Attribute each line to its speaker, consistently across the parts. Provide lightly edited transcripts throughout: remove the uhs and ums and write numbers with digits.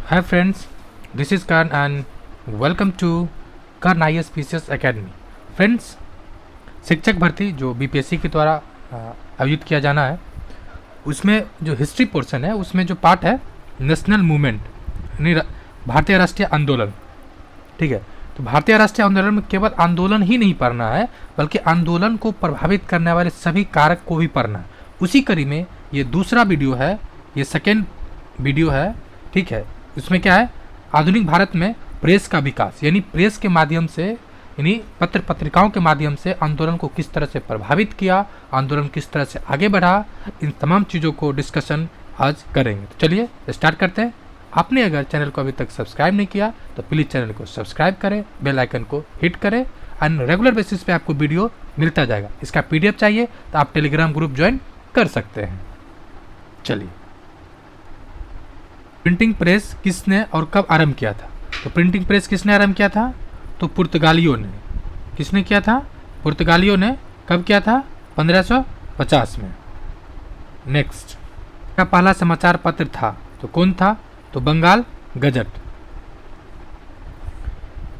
Speaker 1: Hi friends, this is Karan and welcome to Karan IAS PCS Academy. Friends, शिक्षक भर्ती जो BPSC के द्वारा आयोजित किया जाना है, उसमें जो हिस्ट्री पोर्शन है उसमें जो पार्ट है नेशनल मूवमेंट यानी भारतीय राष्ट्रीय आंदोलन। ठीक है, तो भारतीय राष्ट्रीय आंदोलन में केवल आंदोलन ही नहीं पढ़ना है बल्कि आंदोलन को प्रभावित करने वाले सभी कारक को भी पढ़ना है। उसी कड़ी में ये दूसरा वीडियो है, ये सेकेंड वीडियो है। ठीक है, इसमें क्या है, आधुनिक भारत में प्रेस का विकास यानी प्रेस के माध्यम से यानी पत्र पत्रिकाओं के माध्यम से आंदोलन को किस तरह से प्रभावित किया, आंदोलन किस तरह से आगे बढ़ा, इन तमाम चीज़ों को डिस्कशन आज करेंगे। तो चलिए स्टार्ट करते हैं। आपने अगर चैनल को अभी तक सब्सक्राइब नहीं किया तो प्लीज़ चैनल को सब्सक्राइब करें, बेल आइकन को हिट करें एंड रेगुलर बेसिस पे आपको वीडियो मिलता जाएगा। इसका पीडीएफ चाहिए तो आप टेलीग्राम ग्रुप ज्वाइन कर सकते हैं। चलिए, प्रिंटिंग प्रेस किसने और कब आरंभ किया था? तो प्रिंटिंग प्रेस किसने आरंभ किया था? तो पुर्तगालियों ने। किसने किया था? पुर्तगालियों ने। कब किया था? 1550 में। नेक्स्ट, का पहला समाचार पत्र था तो कौन था? तो बंगाल गजट।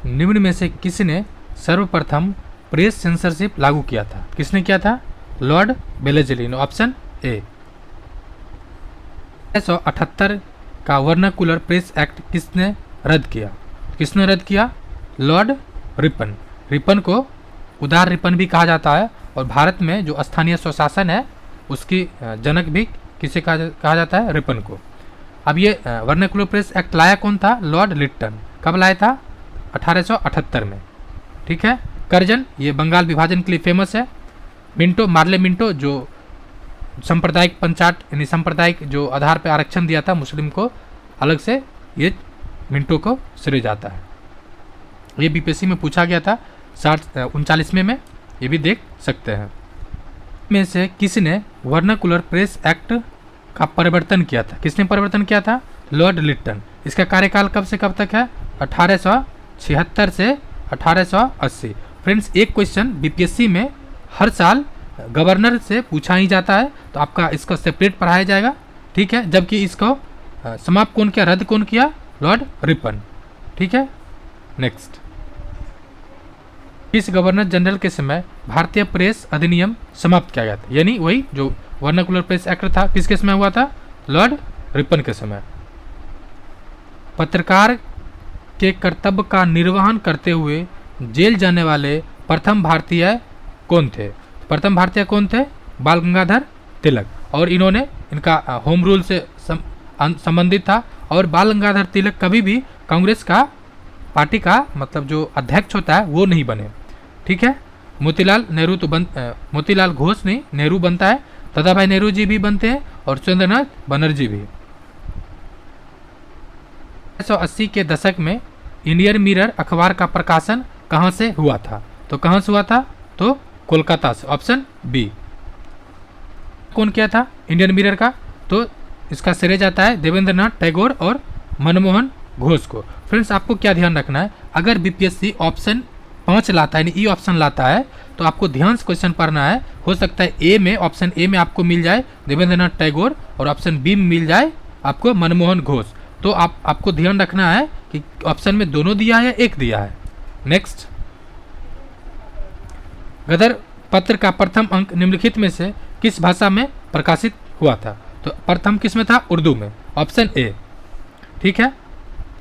Speaker 1: निम्न में से किसने सर्वप्रथम प्रेस सेंसरशिप लागू किया था? किसने किया था? Lord Wellesley. Option A. 1978 का वर्नाकुलर प्रेस एक्ट किसने रद्द किया? किसने रद्द किया? Lord Ripon. रिपन को उदार रिपन भी कहा जाता है और भारत में जो स्थानीय स्वशासन है उसकी जनक भी किसे कहा जाता है? रिपन को। अब ये वर्नाकुलर प्रेस एक्ट लाया कौन था? Lord Lytton. कब लाया था? 1878 में। ठीक है। कर्जन, ये बंगाल विभाजन के लिए फेमस है। मिंटो, मार्ले मिंटो, जो सांप्रदायिक पंचायत यानी सांप्रदायिक जो आधार पर आरक्षण दिया था मुस्लिम को अलग से, ये मिंटो को श्रेय जाता है। ये बीपीएससी में पूछा गया था 39वें में, ये भी देख सकते हैं। में से किसने वर्नाकुलर प्रेस एक्ट का परिवर्तन किया था? किसने परिवर्तन किया था? Lord Lytton. इसका कार्यकाल कब से कब तक है? 1876 से 1880। फ्रेंड्स, एक क्वेश्चन बीपीएससी में हर साल गवर्नर से पूछा ही जाता है, तो आपका इसको सेपरेट पढ़ाया जाएगा। ठीक है, जबकि इसको समाप्त कौन किया, रद्द कौन किया? Lord Ripon. ठीक है। नेक्स्ट, इस गवर्नर जनरल के समय भारतीय प्रेस अधिनियम समाप्त किया गया था, यानी वही जो वर्नाकुलर प्रेस एक्ट था किसके समय हुआ था? लॉर्ड रिपन के समय। पत्रकार के कर्तव्य का निर्वहन करते हुए जेल जाने वाले प्रथम भारतीय कौन थे? प्रथम भारतीय कौन थे? बाल गंगाधर तिलक। और इन्होंने, इनका होम रूल से संबंधित था और बाल गंगाधर तिलक कभी भी कांग्रेस का पार्टी का मतलब जो अध्यक्ष होता है वो नहीं बने। ठीक है। मोतीलाल नेहरू तो मोतीलाल घोष नहीं, नेहरू बनता है। दादा भाई नेहरू जी भी बनते हैं और चंद्रनाथ बनर्जी भी। 1980 के दशक में इंडियन मिरर अखबार का प्रकाशन कहाँ से हुआ था? तो कहाँ से हुआ था? तो कोलकाता से। Option B. कौन किया था इंडियन मिरर का? तो इसका श्रेय जाता है देवेंद्रनाथ टैगोर और मनमोहन घोष को। फ्रेंड्स, आपको क्या ध्यान रखना है, अगर बीपीएससी ऑप्शन 5 लाता है यानी ई ऑप्शन लाता है तो आपको ध्यान से क्वेश्चन पढ़ना है। हो सकता है ए में, ऑप्शन ए में आपको मिल जाए देवेंद्रनाथ टैगोर और ऑप्शन बी में मिल जाए आपको मनमोहन घोष। तो आपको ध्यान रखना है कि ऑप्शन में दोनों दिया है या एक दिया है। नेक्स्ट, गदर पत्र का प्रथम अंक निम्नलिखित में से किस भाषा में प्रकाशित हुआ था? तो प्रथम किस में था? उर्दू में। Option A. ठीक है,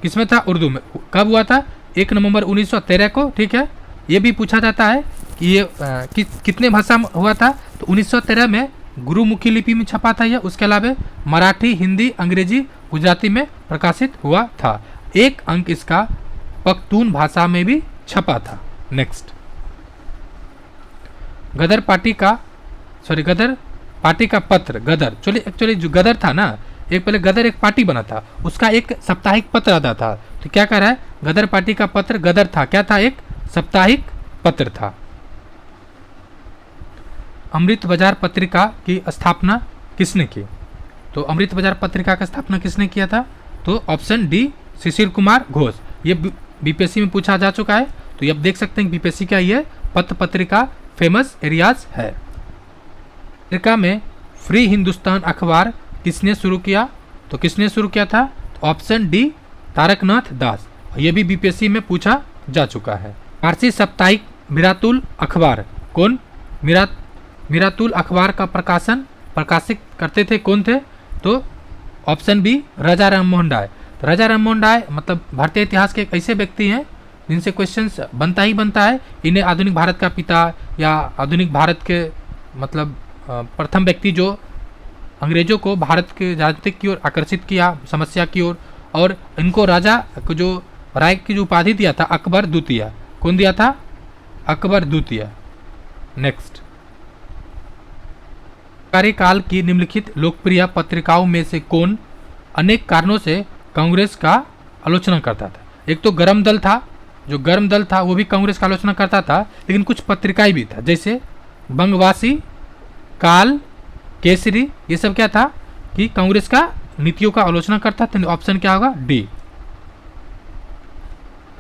Speaker 1: किस में था? उर्दू में। कब हुआ था? 1 नवंबर 1913 को। ठीक है, ये भी पूछा जाता है कि ये कितने भाषा में हुआ था? तो 1913 में गुरुमुखी लिपि में छपा था यह। उसके अलावा मराठी, हिंदी, अंग्रेजी, गुजराती में प्रकाशित हुआ था। एक अंक इसका पख्तून भाषा में भी छपा था। नेक्स्ट, गदर पार्टी का पत्र गदर, एक्चुअली जो गदर था ना, एक पहले गदर एक पार्टी बना था, उसका एक साप्ताहिक पत्र आता था। तो क्या कर रहा है, गदर पार्टी का पत्र गदर था, क्या था? एक साप्ताहिक पत्र था। अमृत बाजार पत्रिका की स्थापना किसने की? तो अमृत बाजार पत्रिका का स्थापना किसने किया था? तो ऑप्शन डी, शिशिर कुमार घोष। ये बीपीएससी में पूछा जा चुका है, तो ये आप देख सकते हैं बीपीएससी का ये पत्र पत्रिका फेमस एरियाज है। अमेरिका में फ्री हिंदुस्तान अखबार किसने शुरू किया? तो किसने शुरू किया था? तो ऑप्शन डी, तारकनाथ दास, ये भी बीपीएससी में पूछा जा चुका है। फारसी साप्ताहिक मिरातुल अखबार कौन, मिरातुल अखबार का प्रकाशित करते थे कौन थे? तो ऑप्शन बी राजा राममोहन राय। तो राजा राममोहन राय मतलब भारतीय इतिहास के एक ऐसे व्यक्ति हैं जिनसे क्वेश्चंस बनता ही बनता है। इन्हें आधुनिक भारत का पिता या आधुनिक भारत के मतलब प्रथम व्यक्ति जो अंग्रेजों को भारत के राजनीतिक की ओर आकर्षित किया, समस्या की ओर, और इनको राजा को जो राय की जो उपाधि दिया था अकबर द्वितीय, कौन दिया था? अकबर द्वितीय। नेक्स्ट, कार्यकाल की निम्नलिखित लोकप्रिय पत्रिकाओं में से कौन अनेक कारणों से कांग्रेस का आलोचना करता था? एक तो गर्म दल था, जो गर्म दल था वो भी कांग्रेस का आलोचना करता था, लेकिन कुछ पत्रिकाएं भी था जैसे बंगवासी, काल, केसरी, ये सब क्या था कि कांग्रेस का नीतियों का आलोचना करता था। ऑप्शन क्या होगा? डी।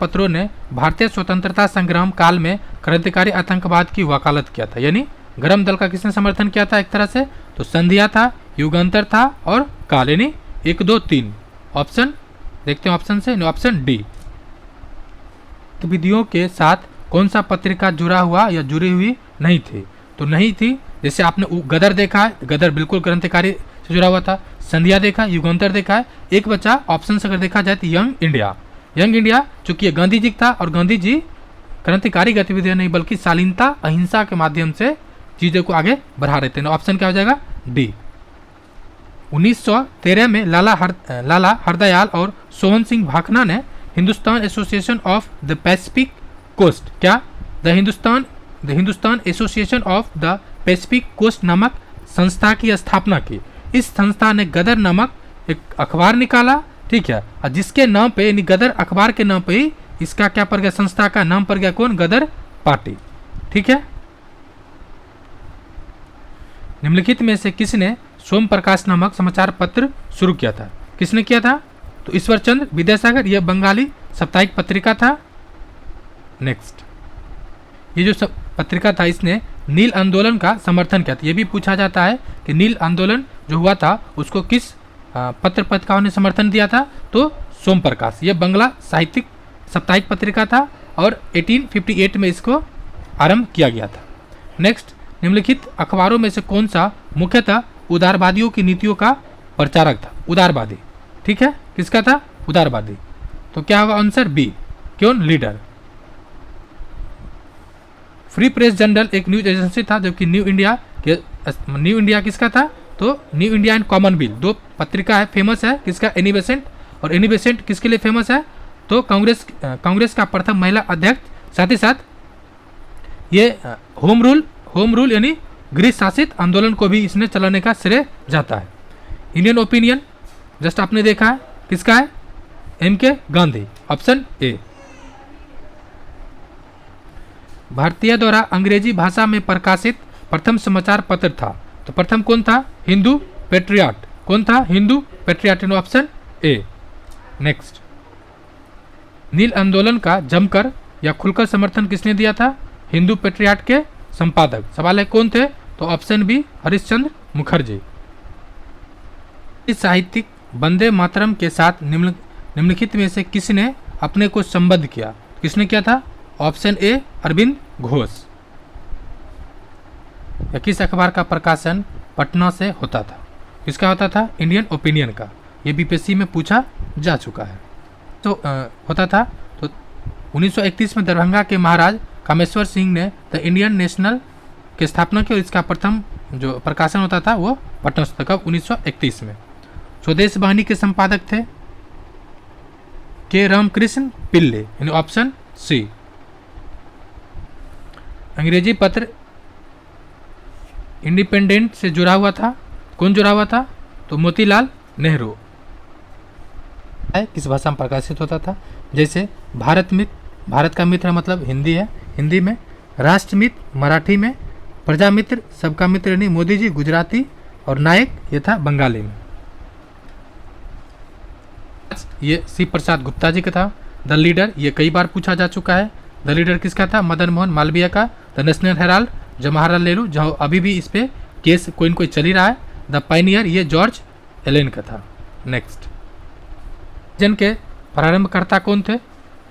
Speaker 1: पत्रों ने भारतीय स्वतंत्रता संग्राम काल में क्रांतिकारी आतंकवाद की वकालत किया था, यानी गर्म दल का किसने समर्थन किया था? एक तरह से तो संध्या था, युगांतर था और काल, यानी 1, 2, 3 ऑप्शन देखते हैं ऑप्शन से, ऑप्शन डी। गतिविधियों के साथ कौन सा पत्रिका जुड़ा हुआ या जुड़ी हुई नहीं थी? तो नहीं थी, जैसे आपने गदर देखा है, गदर बिल्कुल क्रांतिकारी से जुड़ा हुआ था। संध्या देखा, युगांतर देखा है। एक बचा ऑप्शन से अगर देखा जाए तो यंग इंडिया। यंग इंडिया चूंकि गांधी जी था और गांधी जी क्रांतिकारी गतिविधियां नहीं बल्कि शालीनता, अहिंसा के माध्यम से चीजों को आगे बढ़ा रहे थे। ऑप्शन क्या हो जाएगा? डी। 1913 में लाला हरदयाल और सोहन सिंह भाखना ने Hindustan Association of the Pacific Coast, क्या the Hindustan Association of the Pacific Coast नामक संस्था की स्थापना की। इस संस्था ने गदर नामक एक अखबार निकाला, ठीक है, और जिसके नाम पे यानी गदर अखबार के नाम पे ही इसका क्या पड़ गया? संस्था का नाम पड़ गया कौन? गदर पार्टी। ठीक है। निम्नलिखित में से किसने सोम प्रकाश नामक समाचार पत्र शुरू किया था? किसने किया था? तो ईश्वर चंद्र विद्यासागर, यह बंगाली साप्ताहिक पत्रिका था। नेक्स्ट, ये जो पत्रिका था इसने नील आंदोलन का समर्थन किया था। यह भी पूछा जाता है कि नील आंदोलन जो हुआ था उसको किस पत्र पत्रिकाओं ने समर्थन दिया था? तो सोम प्रकाश। यह बंगला साहित्यिक साप्ताहिक पत्रिका था और 1858 में इसको आरंभ किया गया था। नेक्स्ट, निम्नलिखित अखबारों में से कौन सा मुख्यतः उदारवादियों की नीतियों का प्रचारक था? उदारवादी, ठीक है, किसका था? उदारवादी। तो क्या होगा आंसर? बी, क्यों? लीडर। फ्री प्रेस जर्नल एक न्यूज एजेंसी था, जबकि न्यू इंडिया किसका था? तो न्यू इंडिया एंड कॉमनवेल्थ, दो पत्रिका है, फेमस है, किसका? Annie Besant. और एनी बेसेंट किसके लिए फेमस है? तो कांग्रेस का प्रथम महिला अध्यक्ष, साथ ही साथ ये होम रूल यानी गृह शासित आंदोलन को भी इसने चलाने का श्रेय जाता है। इंडियन ओपिनियन जस्ट आपने देखा है, किसका है? M.K. Gandhi, option A. भारतीय द्वारा अंग्रेजी भाषा में प्रकाशित प्रथम समाचार पत्र था, तो प्रथम कौन था? हिंदू पेट्रियाट। कौन था? Hindu Patriot, option A. Next, नील आंदोलन का जमकर या खुलकर समर्थन किसने दिया था? हिंदू पेट्रियाट के संपादक। सवाल है कौन थे? तो ऑप्शन बी, हरिश्चंद्र मुखर्जी। इस साहित्यिक वंदे मातरम के साथ निम्नलिखित में से किसने अपने को संबद्ध किया? किसने किया था? Option A, Arvind Ghosh. या किस अखबार का प्रकाशन पटना से होता था? किसका होता था? इंडियन ओपिनियन का। ये बीपीएससी में पूछा जा चुका है। तो होता था तो 1931 में दरभंगा के महाराज कामेश्वर सिंह ने द इंडियन नेशनल की स्थापना की और इसका प्रथम जो प्रकाशन होता था वो पटना से था। कब? 1931 में। स्वदेश वाहिनी के संपादक थे के रामकृष्ण पिल्ले, यानी ऑप्शन सी। अंग्रेजी पत्र इंडिपेंडेंट से जुड़ा हुआ था, कौन जुड़ा हुआ था? तो मोतीलाल नेहरू। किस भाषा में प्रकाशित होता था? जैसे भारत का मित्र मतलब हिंदी है, हिंदी में, राष्ट्रमित्र मराठी में, प्रजामित्र सबका मित्र यानी मोदी जी गुजराती, और नायक ये था बंगाली में। ये सी प्रसाद गुप्ता जी का था। द लीडर ये कई बार पूछा जा चुका है। द लीडर किसका था? मदन मोहन मालवीय का। The national Herald Jawaharlal Nehru, जो अभी भी इस पे केस कोई न कोई चल ही रहा है। द पायनियर ये जॉर्ज एलेन का था। नेक्स्ट, जन के प्रारंभकर्ता कौन थे?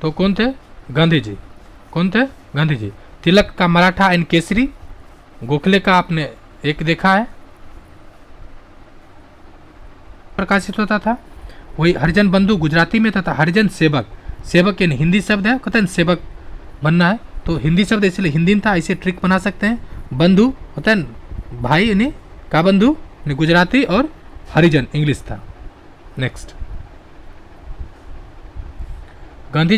Speaker 1: तो कौन थे? गांधी जी। कौन थे? गांधी जी। तिलक का मराठा एंड केसरी, गोखले का आपने एक देखा है, प्रकाशित होता था। वही हरिजन बंधु गुजराती में था, हरिजन सेवक, सेवक यानी हिंदी शब्द है, कहते हैं सेवक बनना है तो हिंदी शब्द इसलिए हिंदी में था, ऐसे ट्रिक बना सकते हैं। बंधु होता है भाई यानी का बंधु यानी गुजराती, और हरिजन इंग्लिश था। नेक्स्ट, गांधी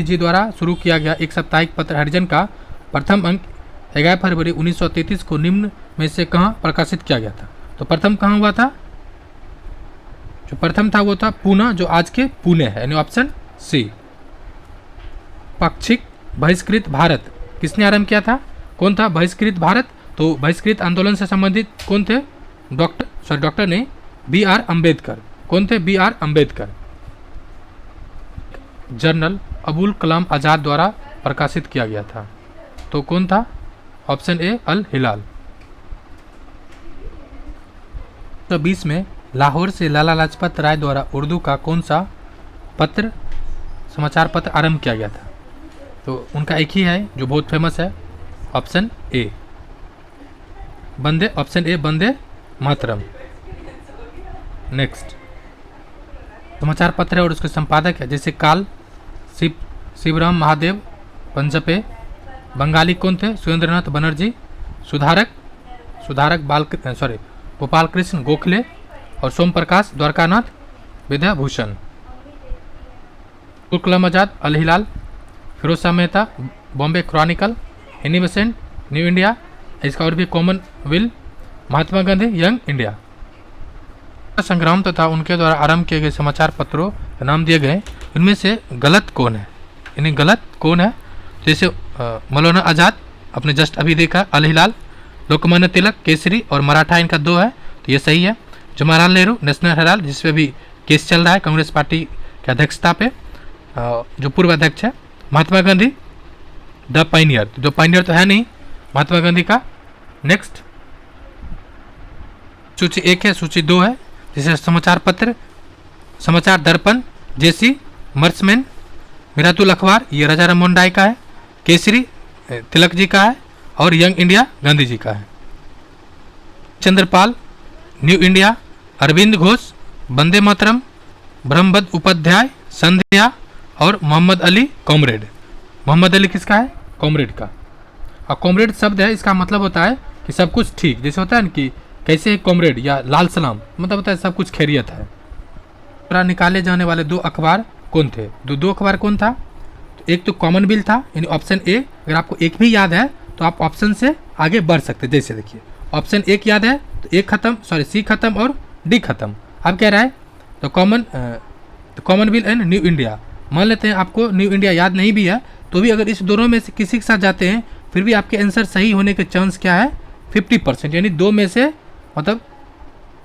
Speaker 1: जी द्वारा शुरू किया गया एक साप्ताहिक पत्र हरिजन का प्रथम अंक 11 फरवरी 1933 को निम्न में से कहाँ प्रकाशित किया गया था? तो प्रथम कहाँ हुआ था? जो प्रथम था वो था पूना, जो आज के पुणे है, यानी ऑप्शन सी। पाक्षिक बहिष्कृत भारत किसने आरंभ किया था? कौन था बहिष्कृत भारत? तो बहिष्कृत आंदोलन से संबंधित कौन थे? डॉक्टर ने B.R. अम्बेडकर। कौन थे? B.R. अम्बेडकर। जर्नल अबुल कलाम आज़ाद द्वारा प्रकाशित किया गया था, तो कौन था? ऑप्शन ए अल हिलाल। 1920 में लाहौर से लाला लाजपत राय द्वारा उर्दू का कौन सा पत्र, समाचार पत्र आरंभ किया गया था? तो उनका एक ही है जो बहुत फेमस है, option A Vande Mataram. Next, समाचार पत्र है और उसके संपादक है जैसे काल, शिवराम महादेव पंजपे। बंगाली कौन थे? सुरेंद्रनाथ बनर्जी। सुधारक गोपाल कृष्ण गोखले और Som Prakash Dwarkanath Vidyabhushan. Kalam Azad Al Hilal, Firoz Shah Mehta Bombay Chronicle, Annie Besant New India, इसका और भी Commonwealth, Mahatma Gandhi Young India. संग्राम तथा उनके द्वारा आरंभ किए गए समाचार पत्रों के नाम दिए गए, इनमें से गलत कौन है? यानी गलत कौन है? जैसे मौलाना आज़ाद अपने जस्ट अभी देखा, अल हिलाल, लोकमान्य तिलक केसरी और मराठा, इनका 2 है तो ये सही है। जवाहरलाल नेहरू नेशनल हेराल्ड, जिसपे भी केस चल रहा है कांग्रेस पार्टी की अध्यक्षता पे, जो पूर्व अध्यक्ष है। महात्मा गांधी द पाइनियर, जो पाइनियर तो है नहीं महात्मा गांधी का। नेक्स्ट, सूची 1 है, सूची 2 है, जैसे समाचार पत्र, समाचार दर्पण जेसी मर्चमैन, मिरातुल अखबार ये राजा राममोहन राय का है, केसरी तिलक जी का है और यंग इंडिया गांधी जी का है। चंद्रपाल न्यू इंडिया, अरविंद घोष वंदे मातरम, ब्रह्मबद्ध उपाध्याय संध्या और मोहम्मद अली कॉमरेड। मोहम्मद अली किसका है? कॉमरेड का। और कॉमरेड शब्द है, इसका मतलब होता है कि सब कुछ ठीक, जैसे होता है ना कि कैसे है कॉमरेड या लाल सलाम, मतलब होता है सब कुछ खैरियत है। पूरा निकाले जाने वाले 2 अखबार कौन थे? 2 अखबार कौन था? तो एक तो कॉमनवेल्थ था, यानी ऑप्शन ए। अगर आपको एक भी याद है तो आप ऑप्शन से आगे बढ़ सकते। जैसे देखिए ऑप्शन 1 याद है तो एक खत्म, सी खत्म और डी खत्म। अब कह रहा है तो कॉमनवेल्थ एंड न्यू इंडिया। मान लेते हैं आपको न्यू इंडिया याद नहीं भी है तो भी अगर इस दोनों में से किसी के साथ जाते हैं फिर भी आपके आंसर सही होने के चांस क्या है? 50%, यानी 2 में से मतलब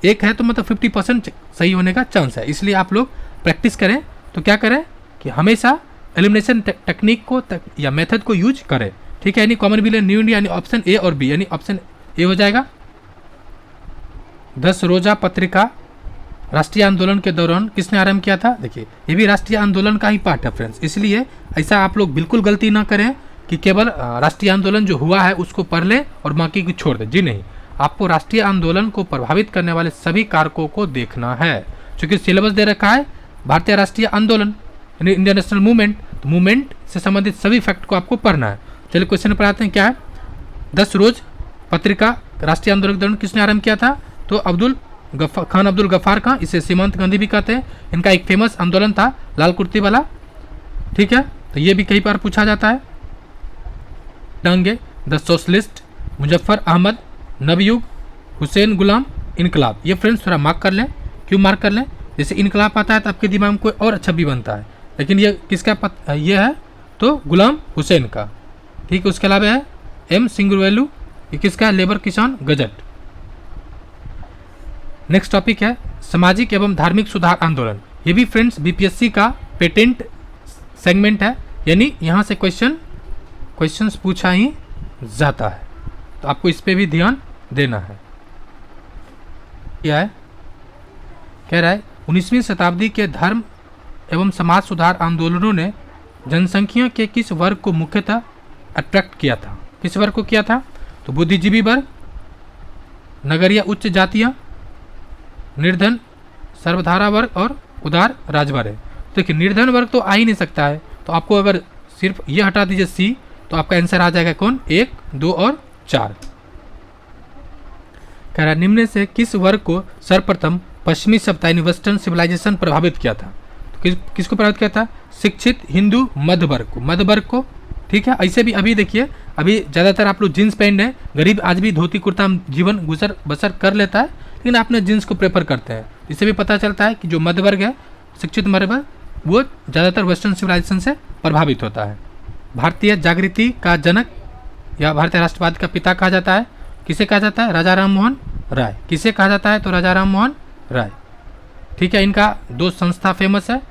Speaker 1: 1 है तो मतलब 50% सही होने का चांस है। इसलिए आप लोग प्रैक्टिस करें तो क्या करें कि हमेशा एलिमिनेशन टेक्निक को या मेथड को यूज करें, ठीक है। यानी कॉमनवेल्थ एंड न्यू इंडिया यानी ऑप्शन ए और बी, यानी ऑप्शन ए हो जाएगा। 10 रोजा पत्रिका राष्ट्रीय आंदोलन के दौरान किसने आरंभ किया था? देखिए ये भी राष्ट्रीय आंदोलन का ही पार्ट है फ्रेंड्स, इसलिए ऐसा आप लोग बिल्कुल गलती ना करें कि केवल राष्ट्रीय आंदोलन जो हुआ है उसको पढ़ लें और बाकी को छोड़ दें। जी नहीं, आपको राष्ट्रीय आंदोलन को प्रभावित करने वाले सभी कारकों को देखना है। क्योंकि सिलेबस दे रखा है भारतीय राष्ट्रीय आंदोलन यानी इंडियन नेशनल मूवमेंट, तो मूवमेंट से संबंधित सभी फैक्ट को आपको पढ़ना है। चलिए क्वेश्चन पर आते हैं, क्या है? 10 रोज पत्रिका राष्ट्रीय आंदोलन के दौरान किसने आरंभ किया था? तो खान अब्दुल गफ्फार खां, इसे सीमांत गांधी भी कहते हैं। इनका एक फेमस आंदोलन था लाल कुर्ती वाला, ठीक है, तो ये भी कई बार पूछा जाता है। डांगे, द सोशलिस्ट, मुजफ्फर अहमद, नवयुग, हुसैन गुलाम, इनकलाब। ये फ्रेंड्स थोड़ा मार्क कर लें। क्यों मार्क कर लें? जैसे इनकलाब आता है तो आपके दिमाग में कोई और अच्छा भी बनता है, लेकिन ये किसका ये है तो गुलाम हुसैन का, ठीक है। उसके अलावा है एम सिंगरवेलू, ये किसका है? लेबर किसान गजट। नेक्स्ट टॉपिक है सामाजिक एवं धार्मिक सुधार आंदोलन। ये भी फ्रेंड्स बीपीएससी का पेटेंट सेगमेंट है, यानी यहाँ से क्वेश्चंस पूछा ही जाता है, तो आपको इस पे भी ध्यान देना है। क्या है? कह रहा है 19वीं शताब्दी के धर्म एवं समाज सुधार आंदोलनों ने जनसंख्या के किस वर्ग को मुख्यतः अट्रैक्ट किया था? किस वर्ग को किया था? तो बुद्धिजीवी वर्ग, नगरीय उच्च जातियाँ, निर्धन सर्वधारा वर्ग और उदार राजवर्ग। देखिए निर्धन वर्ग तो आ ही नहीं सकता है, तो आपको अगर सिर्फ ये हटा दीजिए सी, तो आपका आंसर आ जाएगा कौन? 1, 2 और 4। कह रहा निम्न से किस वर्ग को सर्वप्रथम पश्चिमी सभ्यता यानी वेस्टर्न सिविलाइजेशन प्रभावित किया था? तो किसको प्रभावित किया था? शिक्षित हिंदू मध्य वर्ग को, मध्य वर्ग को। ठीक है, ऐसे भी अभी देखिए, अभी ज़्यादातर आप लोग जीन्स पहन रहे हैं, गरीब आज भी धोती कुर्ता जीवन गुजर बसर कर लेता है, लेकिन आपने जीन्स को प्रेफर करते हैं। इससे भी पता चलता है कि जो मध्य वर्ग है, शिक्षित मध्य वर्ग, वो ज़्यादातर वेस्टर्न सिविलाइजेशन से प्रभावित होता है। भारतीय जागृति का जनक या भारतीय राष्ट्रवाद का पिता कहा जाता है, किसे कहा जाता है? राजा राम मोहन राय। किसे कहा जाता है? तो राजा राम मोहन राय। ठीक है, इनका 2 संस्था फेमस है,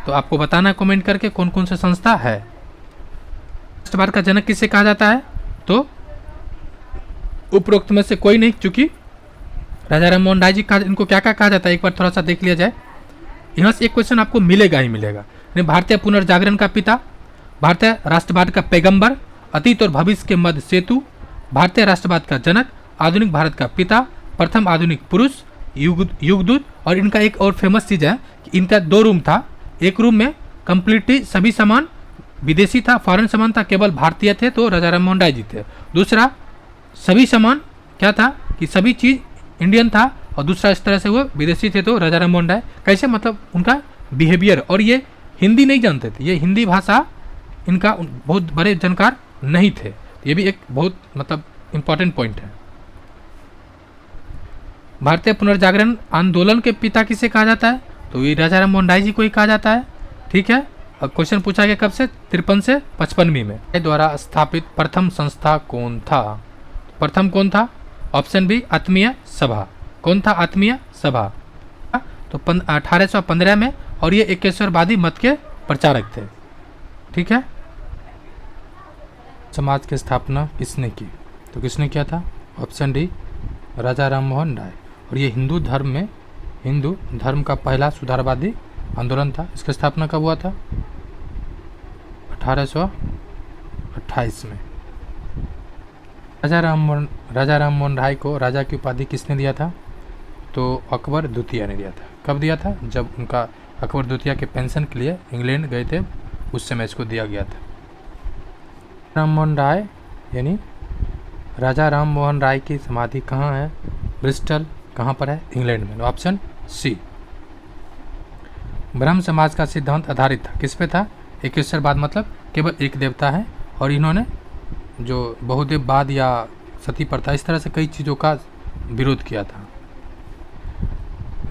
Speaker 1: तो आपको बताना कमेंट करके कौन कौन सा संस्था है। राष्ट्रवाद का जनक किसे कहा जाता है? तो उपरोक्त में से कोई नहीं, चूंकि राजा राम मोहन राय जी का इनको क्या क्या कहा जाता है एक बार थोड़ा सा देख लिया जाए। यहाँ से एक क्वेश्चन आपको मिलेगा ही मिलेगा। भारतीय पुनर्जागरण का पिता, भारतीय राष्ट्रवाद का पैगंबर, अतीत और भविष्य के मध्य सेतु, भारतीय राष्ट्रवाद का जनक, आधुनिक भारत का पिता, प्रथम आधुनिक पुरुष, युगदूत। और इनका एक और फेमस चीज़ है कि इनका 2 रूम था। एक रूम में कंप्लीटली सभी सामान विदेशी था, फॉरेन सामान था, केवल भारतीय थे तो राजा राम मोहन राय जी थे। दूसरा सभी सामान क्या था कि सभी चीज़ इंडियन था, और दूसरा इस तरह से वो विदेशी थे तो राजा राम मोहन राय। कैसे? मतलब उनका बिहेवियर। और ये हिंदी नहीं जानते थे, ये हिंदी भाषा इनका बहुत बड़े जानकार नहीं थे। ये भी एक बहुत मतलब इम्पॉर्टेंट पॉइंट है। भारतीय पुनर्जागरण आंदोलन के पिता किसे कहा जाता है? तो ये राजा राम मोहन राय जी को ही कहा जाता है। ठीक है, अब क्वेश्चन पूछा गया कब से? 53 से 55 में। द्वारा स्थापित प्रथम संस्था कौन था? प्रथम कौन था? ऑप्शन बी आत्मीय सभा। कौन था? आत्मीय सभा। तो 1815 में, और ये एकेश्वरवादी मत के प्रचारक थे। ठीक है, समाज की स्थापना किसने की? तो किसने किया था? ऑप्शन डी राजा राम मोहन राय। और ये हिंदू धर्म का पहला सुधारवादी आंदोलन था। इसकी स्थापना कब हुआ था? 1828 में। राजा राम मोहन राय को राजा की उपाधि किसने दिया था? तो अकबर द्वितीय ने दिया था। कब दिया था? जब उनका अकबर द्वितीय के पेंशन के लिए इंग्लैंड गए थे, उस समय इसको दिया गया था। राम मोहन राय यानी राजा राम मोहन राय की समाधि कहाँ है? ब्रिस्टल। कहाँ पर है? इंग्लैंड में। Option C. ब्रह्म समाज का सिद्धांत आधारित था किस पे था? एकेश्वरवाद, मतलब केवल एक देवता है, और इन्होंने जो बहुदेववाद या सती प्रथा इस तरह से कई चीज़ों का विरोध किया था।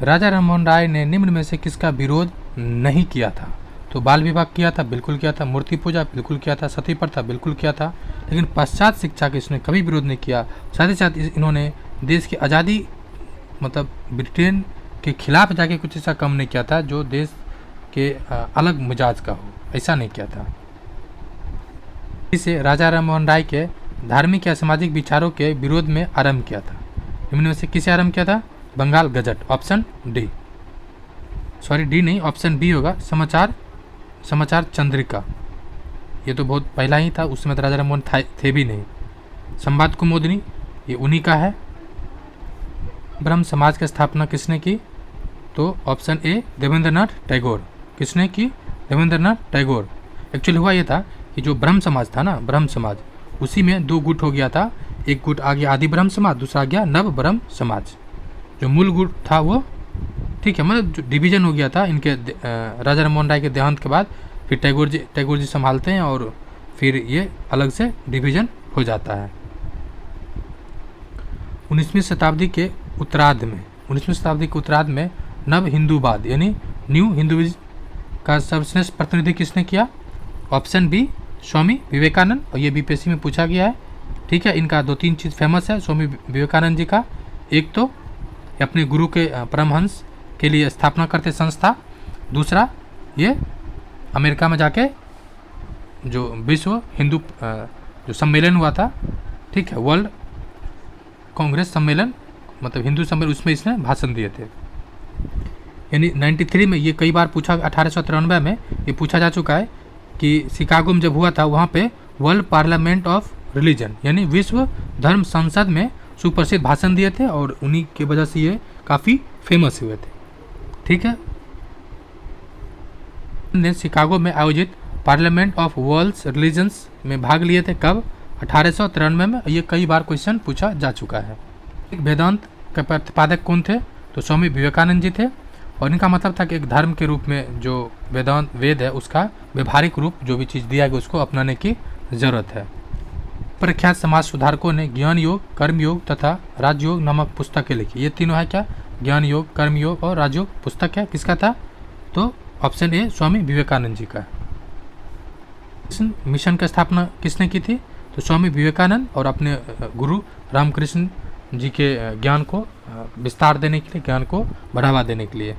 Speaker 1: राजा राम मोहन राय ने निम्न में से किसका विरोध नहीं किया था? तो बाल विवाह किया था, बिल्कुल किया था। मूर्ति पूजा बिल्कुल किया था। सती प्रथा बिल्कुल किया था। लेकिन पश्चात शिक्षा का इसने कभी विरोध नहीं किया। साथ ही साथ इन्होंने देश की आज़ादी मतलब ब्रिटेन के खिलाफ जाके कुछ ऐसा कम नहीं किया था जो देश के अलग मिजाज का हो, ऐसा नहीं किया था। इसे राजा राम मोहन राय के धार्मिक या सामाजिक विचारों के विरोध में आरंभ किया था। इनमें से किसे आरंभ किया था? Bengal Gazette. Option D, sorry D नहीं, ऑप्शन बी होगा। समाचार चंद्रिका, ये तो बहुत पहला ही था, उस समय तो राजा राम मोहन थे भी नहीं। संवाद कुमुदिनी, ये उन्हीं का है। ब्रह्म समाज की स्थापना किसने की? तो ऑप्शन ए देवेंद्रनाथ टैगोर। किसने की? देवेंद्रनाथ टैगोर। एक्चुअली हुआ ये था कि जो ब्रह्म समाज था ना, ब्रह्म समाज, उसी में 2 गुट हो गया था। एक गुट आ गया आदि ब्रह्म समाज, दूसरा आ गया नव ब्रह्म समाज। जो मूल गुट था वो, ठीक है, मतलब जो डिवीजन हो गया था इनके राजा राम मोहन राय के देहांत के बाद, फिर टैगोर जी संभालते हैं और फिर ये अलग से डिवीजन हो जाता है। 19वीं शताब्दी के उत्तरार्ध में नव हिंदूवाद यानी न्यू हिंदुइज्म का सर्वश्रेष्ठ प्रतिनिधि किसने किया? Option B Swami Vivekananda. और ये बीपीएससी में पूछा गया है। ठीक है, इनका 2-3 चीज़ फेमस है स्वामी विवेकानंद जी का। एक तो अपने गुरु के परमहंस के लिए स्थापना करते संस्था, दूसरा ये अमेरिका में जाके जो विश्व हिंदू जो सम्मेलन हुआ था, ठीक है, वर्ल्ड कांग्रेस सम्मेलन, मतलब हिंदू सम्मेलन, उसमें इसने भाषण दिए थे। यानी 93 में ये कई बार पूछा, 1893 में ये पूछा जा चुका है कि शिकागो में जब हुआ था वहाँ पे वर्ल्ड पार्लियामेंट ऑफ रिलीजन यानी विश्व धर्म संसद में सुप्रसिद्ध भाषण दिए थे और उन्हीं की वजह से ये काफ़ी फेमस हुए थे। ठीक है, ने शिकागो में आयोजित पार्लियामेंट ऑफ वर्ल्ड्स रिलीजन्स में भाग लिए थे। कब? 1893 में। ये कई बार क्वेश्चन पूछा जा चुका है। वेदांत के प्रतिपादक कौन थे? तो स्वामी विवेकानंद जी थे। और इनका मतलब था कि एक धर्म के रूप में जो वेद है उसका व्यवहारिक रूप जो भी चीज़ दिया गया उसको अपनाने की ज़रूरत है। प्रख्यात समाज सुधारकों ने ज्ञान योग, कर्म योग तथा राजयोग नामक पुस्तकें लिखी। ये तीनों है क्या? ज्ञान योग, कर्म योग और राजयोग पुस्तक है। किसका था? तो ऑप्शन ए स्वामी विवेकानंद जी का। मिशन की स्थापना किसने की थी? तो स्वामी विवेकानंद और अपने गुरु रामकृष्ण जी के ज्ञान को विस्तार देने के लिए, ज्ञान को बढ़ावा देने के लिए।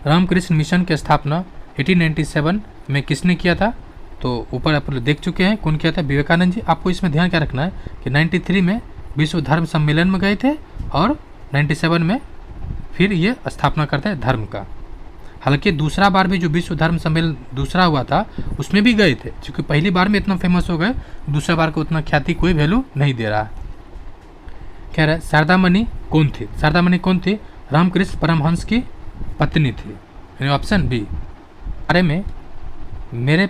Speaker 1: रामकृष्ण मिशन की स्थापना 1897 में किसने किया था? तो ऊपर आप देख चुके हैं कौन किया था, विवेकानंद जी। आपको इसमें ध्यान क्या रखना है कि 93 में विश्व धर्म सम्मेलन में गए थे और 97 में फिर ये स्थापना करते हैं धर्म का। हालांकि दूसरा बार भी जो विश्व धर्म सम्मेलन दूसरा हुआ था उसमें भी गए थे, क्योंकि पहली बार में इतना फेमस हो गए, दूसरा बार को उतना ख्याति कोई वैल्यू नहीं दे रहा। कह रहे शारदामणि कौन थी? शारदामणि कौन थी? रामकृष्ण परमहंस की पत्नी थी। यानी ऑप्शन बी। बारे में मेरे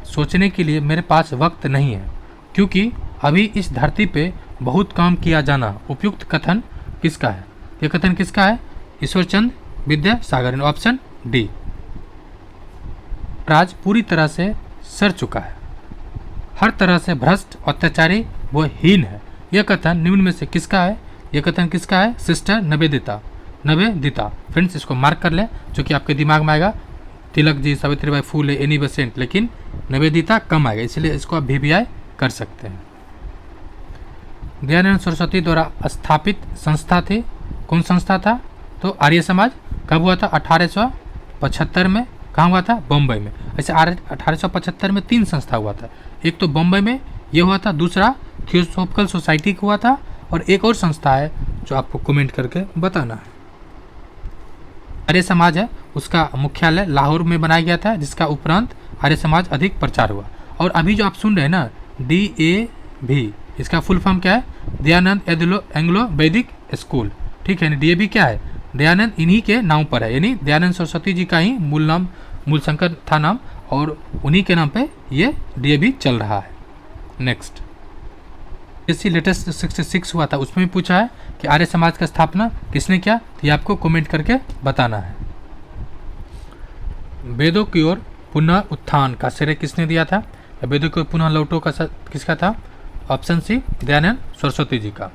Speaker 1: सोचने के लिए मेरे पास वक्त नहीं है, क्योंकि अभी इस धरती पे बहुत काम किया जाना। उपयुक्त कथन किसका है? यह कथन किसका है? ईश्वरचंद विद्यासागर। Option D. राज पूरी तरह से सड़ चुका है, हर तरह से भ्रष्ट, अत्याचारी व हीन है। यह कथन निम्न में से किसका है? यह कथन किसका है? सिस्टर निवेदिता। निवेदिता। फ्रेंड्स इसको मार्क कर ले, जो कि आपके दिमाग में आएगा तिलक जी, सावित्रीबाई फूले, एनी बेसेंट, लेकिन निवेदिता कम आएगा, इसलिए इसको आप VVI कर सकते हैं। दयानंद सरस्वती द्वारा स्थापित संस्था थी। कौन संस्था था? तो आर्य समाज। कब हुआ था? 1875 में। कहाँ हुआ था? बम्बई में। ऐसे 1875 में 3 संस्था हुआ था। एक तो बम्बई में ये हुआ था, दूसरा थियोसॉफिकल सोसाइटी का हुआ था, और एक और संस्था है जो आपको कमेंट करके बताना है। आर्य समाज है, उसका मुख्यालय लाहौर में बनाया गया था, जिसका उपरांत आर्य समाज अधिक प्रचार हुआ। और अभी जो आप सुन रहे हैं ना DAV, इसका फुल फॉर्म क्या है? दयानंद एंग्लो वैदिक स्कूल। ठीक है, DAV क्या है? दयानंद इन्हीं के नाम पर है, यानी दयानंद सरस्वती जी का ही मूल शंकर था नाम, और उन्हीं के नाम पे ये DAV चल रहा है। नेक्स्ट इसी लेटेस्ट 66 हुआ था, उसमें भी पूछा है कि आर्य समाज का स्थापना किसने किया, तो ये आपको कमेंट करके बताना है। वेदों की ओर पुनः उत्थान का श्रेय किसने दिया था? वेदों की ओर पुनः लौटो का किसका था? ऑप्शन सी दयानंद सरस्वती जी का।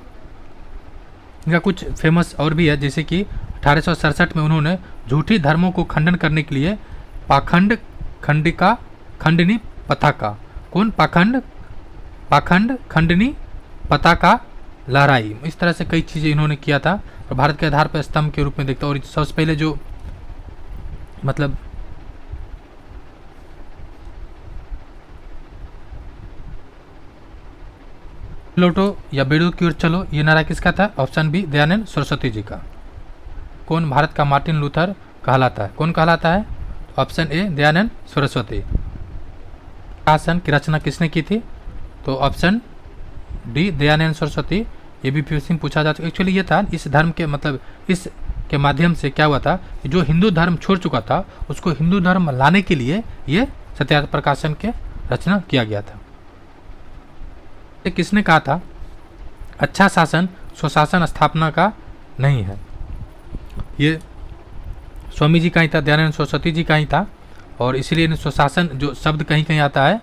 Speaker 1: इनका कुछ फेमस और भी है, जैसे कि 1867 में उन्होंने झूठी धर्मों को खंडन करने के लिए पाखंड खंडिका खंडनी पताका। कौन? पाखंड खंडनी पताका लहराई। इस तरह से कई चीज़ें इन्होंने किया था, और भारत के आधार पर स्तंभ के रूप में देखता। और सबसे पहले जो मतलब लौटो या बेड़ो की ओर चलो, ये नारा किसका था? ऑप्शन बी दयानंद सरस्वती जी का। कौन भारत का मार्टिन लूथर कहलाता है? कौन कहलाता है? Option A Dayanand Saraswati. शासन की रचना किसने की थी? तो ऑप्शन डी दयानंद सरस्वती। ये भी फिर पूछा जा चुका। एक्चुअली ये था, इस धर्म के मतलब इस के माध्यम से क्या हुआ था कि जो हिंदू धर्म छोड़ चुका था उसको हिंदू धर्म लाने के लिए ये सत्याग्रह प्रकाशन के रचना किया गया था। किसने कहा था? अच्छा शासन स्वशासन स्थापना का नहीं है। ये स्वामी जी का ही था, दयानंद सरस्वती जी का ही था। और इसीलिए स्वशासन जो शब्द कहीं कहीं आता है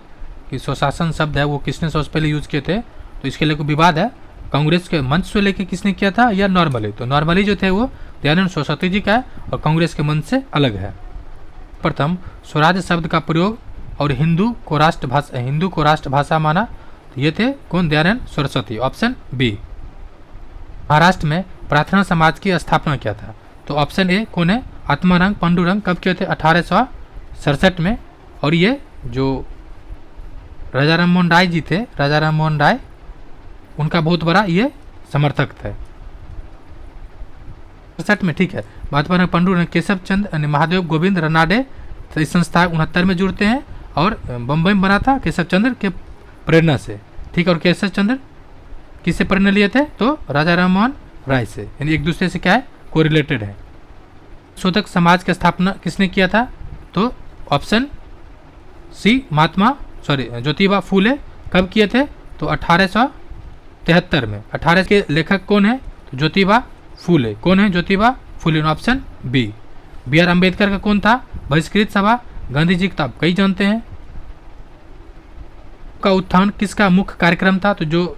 Speaker 1: कि स्वशासन शब्द है, वो किसने सबसे पहले यूज किए थे, तो इसके लिए कोई विवाद है। कांग्रेस के मंच से लेके किसने किया था या नॉर्मली? तो नॉर्मली जो थे वो दयानंद सरस्वती जी का है, और कांग्रेस के मंच से अलग है। प्रथम स्वराज शब्द का प्रयोग और हिंदू को राष्ट्रभाषा माना, ये थे कौन? दयानंद सरस्वती। Option B. महाराष्ट्र में प्रार्थना समाज की स्थापना किया था, तो ऑप्शन ए कौन है? आत्माराम पांडुरंग। कब किए थे? 1867 में। और ये जो राजा राम मोहन राय जी थे, राजा राम मोहन राय, उनका बहुत बड़ा ये समर्थक थे। 67 में, ठीक है। महात्मा पंडू ने केशव चंद यानी महादेव गोविंद रनाडे तो इस संस्था 69 में जुड़ते हैं और बम्बई में बना था केशव चंद्र के प्रेरणा से, ठीक है। और केशव चंद्र किससे प्रेरणा लिए थे? तो राजा राममोहन राय से, यानी एक दूसरे से क्या है, कोरिलेटेड है। शोधक समाज की स्थापना किसने किया था? तो ऑप्शन सी ज्योतिबा फूले। कब किए थे? तो 1873 में। 18 के लेखक कौन है? तो ज्योतिबा फूले। कौन है? Jyotiba Phule. Option B. B R Ambedkar का कौन था? बहिष्कृत सभा। गांधी जी का आप कई जानते हैं। का उत्थान किसका मुख्य कार्यक्रम था? तो जो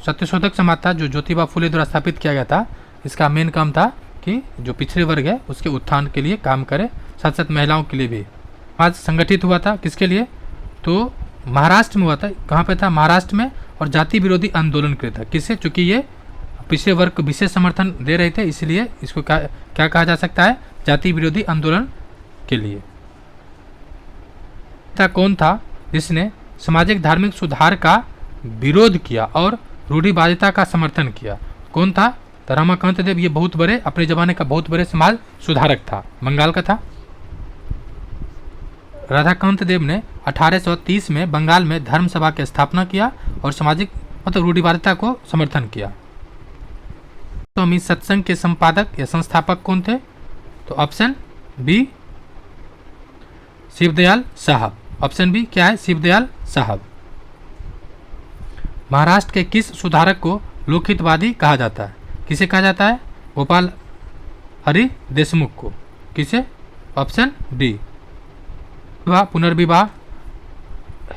Speaker 1: सत्यशोधक समाज था जो ज्योतिबा फूले द्वारा स्थापित किया गया था, इसका मेन काम था कि जो पिछड़े वर्ग है उसके उत्थान के लिए काम करे, साथ साथ महिलाओं के लिए भी। आज संगठित हुआ था किसके लिए? तो महाराष्ट्र में हुआ था। कहाँ पे था? महाराष्ट्र में। और जाति विरोधी आंदोलन के लिए था। किससे? चूंकि ये पिछड़े वर्ग को विशेष समर्थन दे रहे थे, इसलिए इसको क्या कहा जा सकता है? जाति विरोधी आंदोलन के लिए। कौन था जिसने सामाजिक धार्मिक सुधार का विरोध किया और रूढ़िवादिता का समर्थन किया? कौन था? तो रमाकांत देव। ये बहुत बड़े, अपने जमाने का बहुत बड़े समाज सुधारक था, बंगाल का था। राधाकांत देव ने 1830 में बंगाल में धर्म सभा की स्थापना किया और सामाजिक रूढ़िवादिता को समर्थन किया। स्वामी सत्संग के संपादक या संस्थापक कौन थे? तो ऑप्शन बी शिवदयाल साहब। ऑप्शन बी क्या है? शिवदयाल साहब। महाराष्ट्र के किस सुधारक को लोकहितवादी कहा जाता है? किसे कहा जाता है? गोपाल हरि देशमुख को। किसे? Option D. विवाह पुनर्विवाह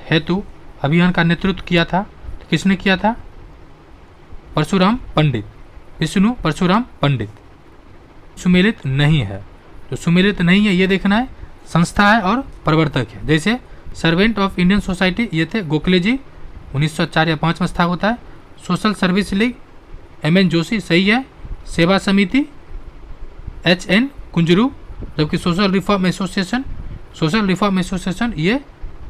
Speaker 1: हेतु अभियान का नेतृत्व किया था, तो किसने किया था? परशुराम पंडित, विष्णु परशुराम पंडित। सुमेलित नहीं है, तो सुमेलित नहीं है ये देखना है, संस्था है और प्रवर्तक है। जैसे सर्वेंट ऑफ इंडियन सोसाइटी ये थे गोखले जी, 1904 या 5 में स्थापित होता है। Social service league MN Joshi, सही है। सेवा समिति HN कुंजरू। जबकि सोशल रिफॉर्म एसोसिएशन ये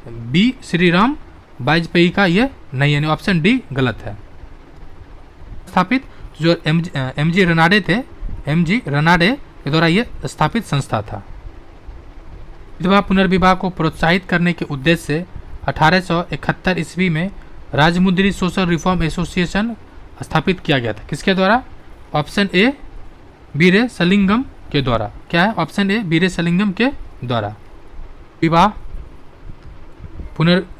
Speaker 1: बी श्रीराम वाजपेयी का ये नहीं है, ऑप्शन डी गलत है। स्थापित जो MG रनाडे थे, MG रनाडे के द्वारा ये स्थापित संस्था था। विधवा पुनर्विवाह को प्रोत्साहित करने के उद्देश्य से 1871 ईस्वी में राजमुंद्री सोशल रिफॉर्म एसोसिएशन स्थापित किया गया था। किसके द्वारा? ऑप्शन ए वीरे सलिंगम के द्वारा। क्या है? ऑप्शन ए वीरे सलिंगम के द्वारा।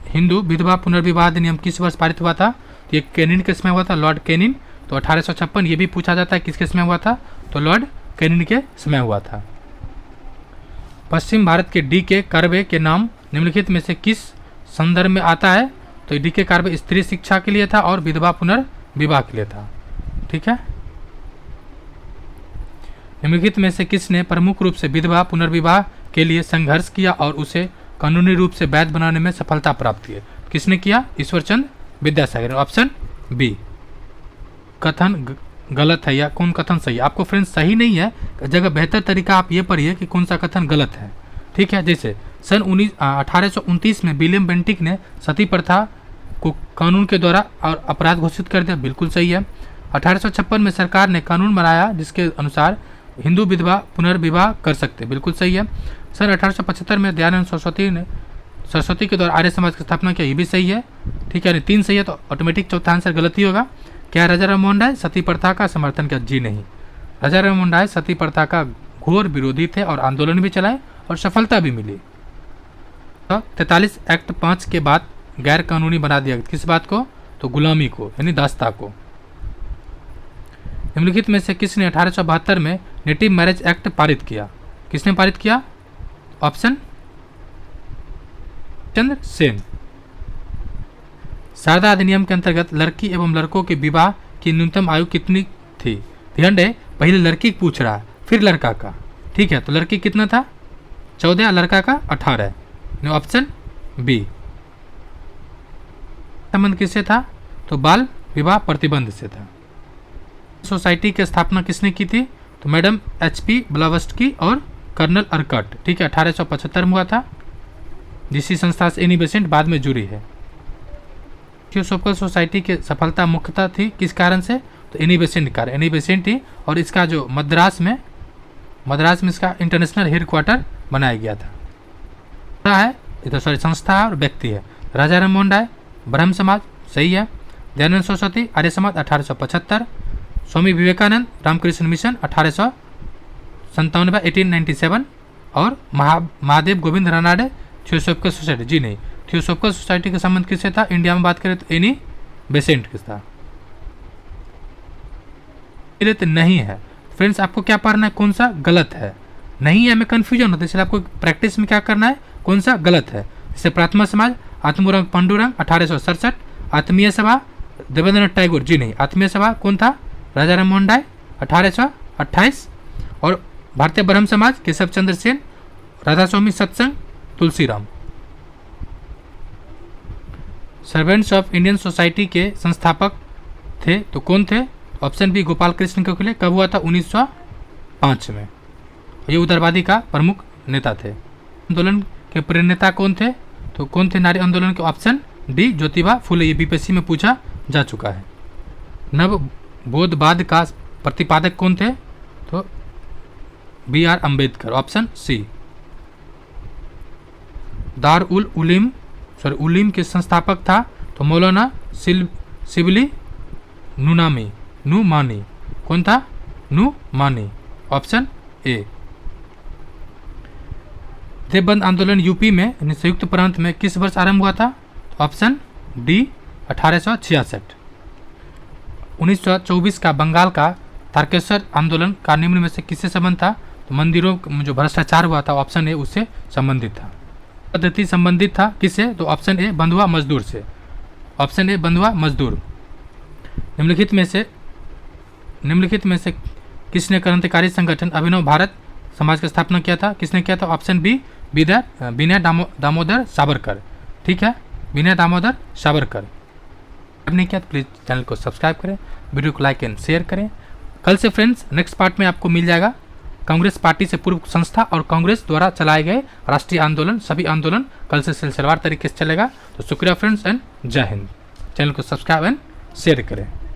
Speaker 1: हिंदू विधवा पुनर्विवाह अधिनियम किस वर्ष पारित हुआ था? तो ये कैनिन के समय हुआ था, लॉर्ड कैनिन। तो 1856। ये भी पूछा जाता है किसके समय हुआ था? तो लॉर्ड कैनिन के समय हुआ था। पश्चिम भारत के D.K. कर्वे के नाम निम्नलिखित में से किस संदर्भ में आता है? तो D.K. कर्वे स्त्री शिक्षा के लिए था और विधवा पुनर्विवाह के लिए था, ठीक है। निम्नलिखित में से किसने प्रमुख रूप से विधवा पुनर्विवाह के लिए संघर्ष किया और उसे कानूनी रूप से वैध बनाने में सफलता प्राप्त की? किसने किया? ईश्वरचंद विद्यासागर। Option B. कथन गलत है या कौन कथन सही है? आपको फ्रेंड्स सही नहीं है, जगह बेहतर तरीका आप ये पढ़िए कि कौन सा कथन गलत है, ठीक है। जैसे सन 1829 में विलियम बेंटिक ने सती प्रथा को कानून के द्वारा और अपराध घोषित कर दिया, बिल्कुल सही है। 1856 में सरकार ने कानून बनाया जिसके अनुसार हिंदू विधवा पुनर्विवाह कर सकते, बिल्कुल सही है। सन 1875 में दयानंद सरस्वती के द्वारा आर्य समाज की स्थापना किया, ये भी सही है, ठीक है। 3 सही है तो ऑटोमेटिक चौथा आंसर गलती होगा। क्या राजा राममोहन राय सती प्रथा का समर्थन किया? जी नहीं। राजा राममोहन राय सती प्रथा का घोर विरोधी थे और आंदोलन भी चलाए और सफलता भी मिली। तो 43 एक्ट 5 के बाद गैर कानूनी बना दिया। किस बात को? तो गुलामी को, यानी दास्ता को। निम्नलिखित में से किसने 1872 में नेटिव मैरिज एक्ट पारित किया? किसने पारित किया? ऑप्शन चंद्र सेन। शारदा अधिनियम के अंतर्गत लड़की एवं लड़कों के विवाह की न्यूनतम आयु कितनी थी? ध्यान दे, पहले लड़की पूछ रहा है फिर लड़का का, ठीक है। तो लड़की कितना था? 14, लड़का का 18। Option B. संबंध किससे था? तो बाल विवाह प्रतिबंध से था। सोसाइटी की स्थापना किसने की थी? तो मैडम HP ब्लावस्की और कर्नल अर्कट, ठीक है। 1875 में हुआ था। जिसी संस्था से एनी बेसेंट बाद में जुड़ी है। थियोसॉफिकल सोसाइटी की सफलता मुख्यतः थी किस कारण से? तो एनी बेसेंट कारण, एनी बेसेंट ही। और इसका जो मद्रास में मद्रास में इसका इंटरनेशनल हेडक्वार्टर बनाया गया था। है इधर सॉरी संस्था और व्यक्ति है। राजा राममोहन राय ब्रह्म समाज, सही है। दयानंद सरस्वती आर्य समाज 1875। स्वामी विवेकानंद रामकृष्ण मिशन 1897 1897। और महादेव गोविंद रानाडे थियोसॉफिकल सोसाइटी, जी नहीं, थियोसॉफिकल सोसाइटी का संबंध किससे था? इंडिया में बात करें तो एनी बेसेंट किस था? नहीं है। फ्रेंड्स आपको क्या पढ़ना है, कौन सा गलत है? नहीं है, हमें कन्फ्यूजन होता है, इसलिए आपको प्रैक्टिस में क्या करना है, कौन सा गलत है। जैसे प्रार्थना समाज आत्मरंग पांडुरंग 1867। आत्मीय सभा देवेंद्रनाथ टैगोर, जी नहीं, आत्मीय सभा कौन था? राजा राममोहन राय 1828। और भारतीय ब्रह्म समाज Keshav Chandra Sen, Radha Swami Satsang Tulsiram. Servants of Indian society के संस्थापक थे तो कौन थे? Option B Gopal Krishna Gokhale. कब हुआ था? 1905 में। ये उदारवादी का प्रमुख नेता थे। आंदोलन के प्रेरणेता कौन थे? तो कौन थे नारी आंदोलन के? Option D Jyotiba Phule. ये बीपीएससी में पूछा जा चुका है। नव बोधवाद का प्रतिपादक कौन थे? तो B R Ambedkar, option C. Dar ul उलीम के संस्थापक था तो मौलाना शिबली नुमानी। कौन था? Numani, option A. देवबंद आंदोलन यूपी में संयुक्त प्रांत में किस वर्ष आरंभ हुआ था? Option D 1866। 1924 का बंगाल का तारकेश्वर आंदोलन का निम्न में से किससे संबंध था? तो मंदिरों में जो भ्रष्टाचार हुआ था, ऑप्शन ए उससे संबंधित था। पद्धति संबंधित था किससे? तो ऑप्शन ए बंधुआ मजदूर से, ऑप्शन ए बंधुआ मजदूर। निम्नलिखित में से किसने क्रांतिकारी संगठन अभिनव भारत समाज की स्थापना किया था? किसने किया था? ऑप्शन बी विनय दामोदर सावरकर। ठीक है, विनय दामोदर सावरकर। नहीं किया तो प्लीज़ चैनल को सब्सक्राइब करें, वीडियो को लाइक एंड शेयर करें। कल से फ्रेंड्स नेक्स्ट पार्ट में आपको मिल जाएगा कांग्रेस पार्टी से पूर्व संस्था और कांग्रेस द्वारा चलाए गए राष्ट्रीय आंदोलन, सभी आंदोलन कल से सिलसिलेवार तरीके से चलेगा। तो शुक्रिया फ्रेंड्स एंड जय हिंद। चैनल को सब्सक्राइब एंड शेयर करें।